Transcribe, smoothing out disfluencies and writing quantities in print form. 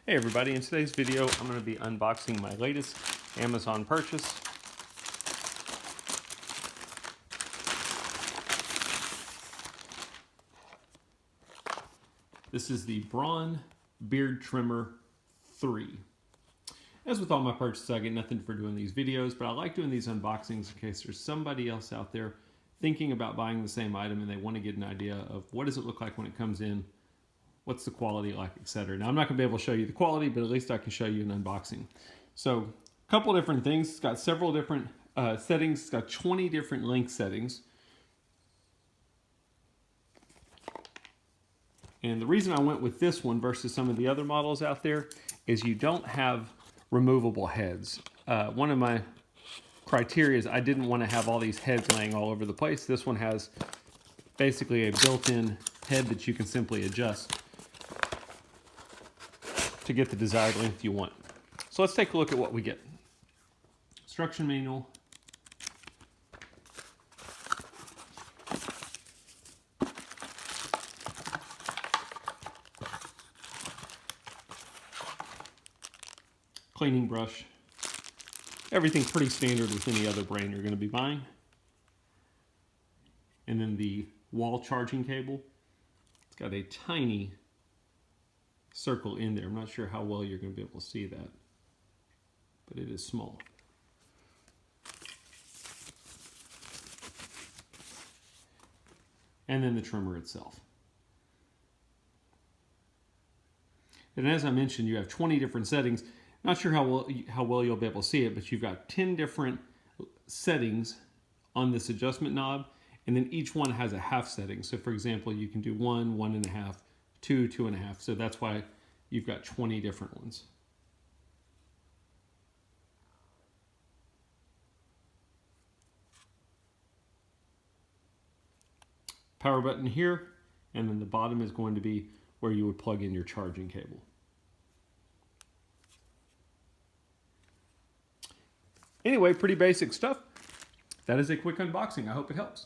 Hey everybody, in today's video I'm going to be unboxing my latest Amazon purchase. This is the Braun Beard Trimmer 3. As with all my purchases, I get nothing for doing these videos, but I like doing these unboxings in case there's somebody else out there thinking about buying the same item and they want to get an idea of what does it look like when it comes in, what's the quality like, etc. Now, I'm not going to be able to show you the quality, but at least I can show you an unboxing. So, a couple different things. It's got several different settings. It's got 20 different length settings. And the reason I went with this one versus some of the other models out there is you don't have removable heads. One of my criteria is I didn't want to have all these heads laying all over the place. This one has basically a built-in head that you can simply adjust to get the desired length you want. So let's take a look at what we get. Instruction manual. Cleaning brush. Everything pretty standard with any other brand you're going to be buying. And then the wall charging cable. It's got a tiny circle in there. I'm not sure how well you're going to be able to see that, but it is small. And then the trimmer itself. And as I mentioned, you have 20 different settings. Not sure how well you'll be able to see it, but you've got 10 different settings on this adjustment knob, and then each one has a half setting. So for example, you can do 1, 1.5, 2, 2.5. So that's why you've got 20 different ones. Power button here, and then the bottom is going to be where you would plug in your charging cable. Anyway, pretty basic stuff. That is a quick unboxing. I hope it helps.